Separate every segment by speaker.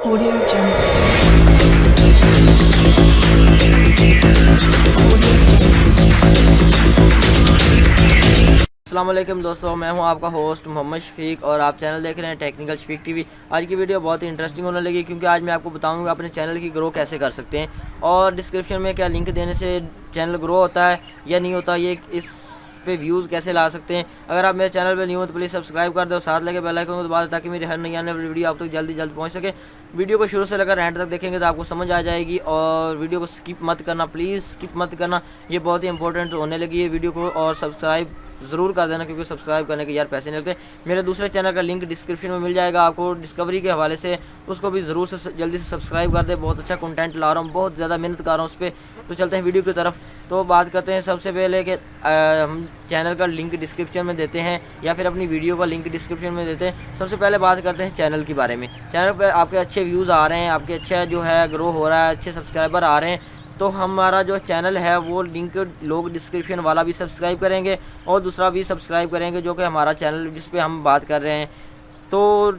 Speaker 1: Audio Jungle.
Speaker 2: अस्सलाम वालेकुम दोस्तों, मैं हूं आपका होस्ट मोहम्मद शफीक और आप चैनल देख रहे हैं टेक्निकल शफीक टीवी। आज की वीडियो बहुत ही इंटरेस्टिंग होने लगी क्योंकि आज मैं आपको बताऊंगा अपने चैनल की ग्रो कैसे कर सकते हैं और डिस्क्रिप्शन में क्या लिंक देने से चैनल ग्रो होता है या नहीं होता, ये इस पे व्यूज़ कैसे ला सकते हैं। अगर आप मेरे चैनल पे न्यू हो तो प्लीज़ सब्सक्राइब कर दो, साथ लगे बेल आइकन को दबा दो ताकि मेरी हर नई आने वाली वीडियो आप तक जल्दी पहुंच सके। वीडियो को शुरू से लेकर एंड तक देखेंगे तो आपको समझ आ जाएगी और वीडियो को स्किप मत करना, प्लीज़ स्किप मत करना, ये बहुत ही इंपॉर्टेंट होने लगी है वीडियो को। और सब्सक्राइब ज़रूर कर देना क्योंकि सब्सक्राइब करने के यार पैसे नहीं लगते। मेरे दूसरे चैनल का लिंक डिस्क्रिप्शन में मिल जाएगा आपको डिस्कवरी के हवाले से, उसको भी ज़रूर से जल्दी से सब्सक्राइब कर दे। बहुत अच्छा कंटेंट ला रहा हूँ, बहुत ज़्यादा मेहनत कर रहा हूँ उस पर। तो चलते हैं वीडियो की तरफ। तो बात करते हैं सबसे पहले कि हम चैनल का लिंक डिस्क्रिप्शन में देते हैं या फिर अपनी वीडियो का लिंक डिस्क्रिप्शन में देते हैं। सबसे पहले बात करते हैं चैनल के बारे में। चैनल पर आपके अच्छे व्यूज़ आ रहे हैं, आपके अच्छा जो है ग्रो हो रहा है, अच्छे सब्सक्राइबर आ रहे हैं, तो हमारा जो चैनल है वो लिंक लोग डिस्क्रिप्शन वाला भी सब्सक्राइब करेंगे और दूसरा भी सब्सक्राइब करेंगे जो कि हमारा चैनल जिस पे हम बात कर रहे हैं। तो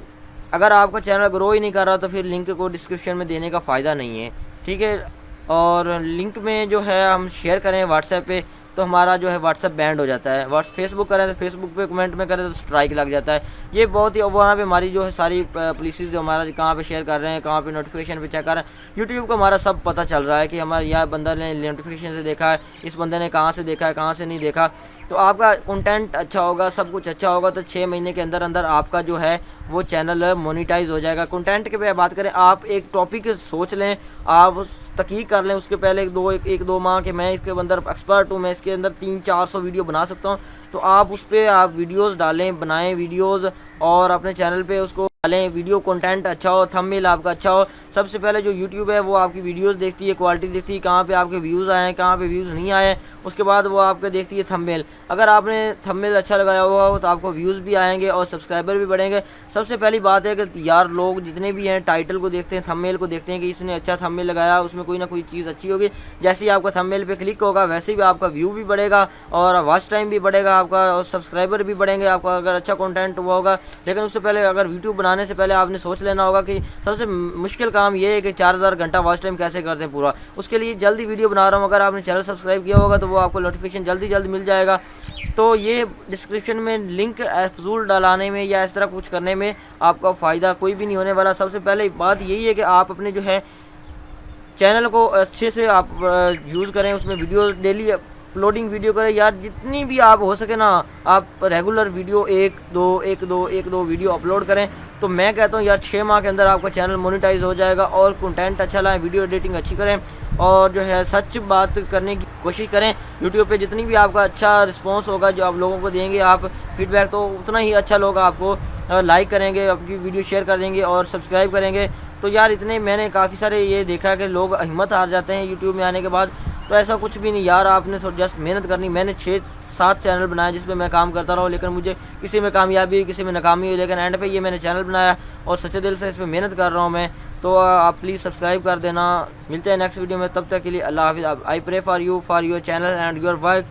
Speaker 2: अगर आपका चैनल ग्रो ही नहीं कर रहा तो फिर लिंक को डिस्क्रिप्शन में देने का फ़ायदा नहीं है, ठीक है। और लिंक में जो है हम शेयर करें व्हाट्सएप पे तो हमारा जो है व्हाट्सएप बैंड हो जाता है। फेसबुक करें तो फेसबुक पे कमेंट में करें तो स्ट्राइक लग जाता है। ये बहुत ही वहाँ पे हमारी जो है सारी पुलिसेस जो हमारा कहाँ पे शेयर कर रहे हैं, कहाँ पे नोटिफिकेशन पे चेक कर रहे हैं, यूट्यूब को हमारा सब पता चल रहा है कि हमारे यह बंदा ने नोटिफिकेशन से देखा है, इस बंदे ने कहाँ से देखा है, कहाँ से नहीं देखा। तो आपका कंटेंट अच्छा होगा, सब कुछ अच्छा होगा तो 6 महीने के अंदर अंदर आपका जो है वो चैनल मोनेटाइज हो जाएगा। कंटेंट के पे बात करें, आप एक टॉपिक सोच लें, आप तहकीक कर लें उसके पहले एक दो माह के मैं इसके अंदर एक्सपर्ट हूँ, मैं इसके अंदर 300-400 वीडियो बना सकता हूँ। तो आप उस पर आप वीडियोज़ डालें, बनाएं वीडियोज़ और अपने चैनल पे उसको डालें। वीडियो कंटेंट अच्छा हो, थंबनेल आपका अच्छा हो। सबसे पहले जो यूट्यूब है वो आपकी वीडियोस देखती है, क्वालिटी देखती है, कहाँ पे आपके व्यूज़ आए हैं, कहाँ पे व्यूज़ नहीं आए। उसके बाद वो आपके देखती है थंबनेल। अगर आपने थंबनेल अच्छा लगाया हुआ तो आपको व्यूज़ भी आएंगे और सब्सक्राइबर भी बढ़ेंगे। सबसे पहली बात है कि यार लोग जितने भी हैं टाइटल को देखते हैं, थंबनेल को देखते हैं कि इसने अच्छा थंबनेल लगाया, उसमें कोई ना कोई चीज़ अच्छी होगी। जैसे ही आपका थंबनेल पे क्लिक होगा वैसे ही आपका व्यू भी बढ़ेगा और वॉच टाइम भी बढ़ेगा आपका और सब्सक्राइबर भी बढ़ेंगे आपका अगर अच्छा कंटेंट हुआ होगा। लेकिन उससे पहले अगर यूट्यूब बनाने से पहले आपने सोच लेना होगा कि सबसे मुश्किल काम ये है कि 4000 घंटा वॉच टाइम कैसे करते हैं पूरा। उसके लिए जल्दी वीडियो बना रहा हूँ, अगर आपने चैनल सब्सक्राइब किया होगा तो वो आपको नोटिफिकेशन जल्दी मिल जाएगा। तो ये डिस्क्रिप्शन में लिंक फजूल डालाने में या इस तरह कुछ करने में आपका फ़ायदा कोई भी नहीं होने वाला। सबसे पहले बात यही है कि आप अपने जो है चैनल को अच्छे से आप यूज़ करें, उसमें वीडियो डेली अपलोडिंग वीडियो करें यार, जितनी भी आप हो सके ना आप रेगुलर वीडियो एक दो वीडियो अपलोड करें। तो मैं कहता हूँ यार 6 माह के अंदर आपका चैनल मोनेटाइज हो जाएगा। और कंटेंट अच्छा लाएं, वीडियो एडिटिंग अच्छी करें और जो है सच बात करने की कोशिश करें। यूट्यूब पे जितनी भी आपका अच्छा रिस्पांस होगा जो आप लोगों को देंगे आप फीडबैक, तो उतना ही अच्छा लोग आपको लाइक करेंगे, आपकी वीडियो शेयर कर देंगे और सब्सक्राइब करेंगे। तो यार इतने मैंने काफ़ी सारे ये देखा है कि लोग हिम्मत हार जाते हैं यूट्यूब में आने के बाद। तो ऐसा कुछ भी नहीं यार, आपने तो जस्ट मेहनत करनी। मैंने 6-7 चैनल बनाए जिस पे मैं काम करता रहा हूँ, लेकिन मुझे किसी में कामयाबी किसी में नाकामी हुई, लेकिन एंड पे ये मैंने चैनल बनाया और सच्चे दिल से इस पर मेहनत कर रहा हूँ मैं। तो आप प्लीज़ सब्सक्राइब कर देना। मिलते हैं नेक्स्ट वीडियो में, तब तक के लिए अल्लाह हाफिज़। I pray for you, for your channel and your work.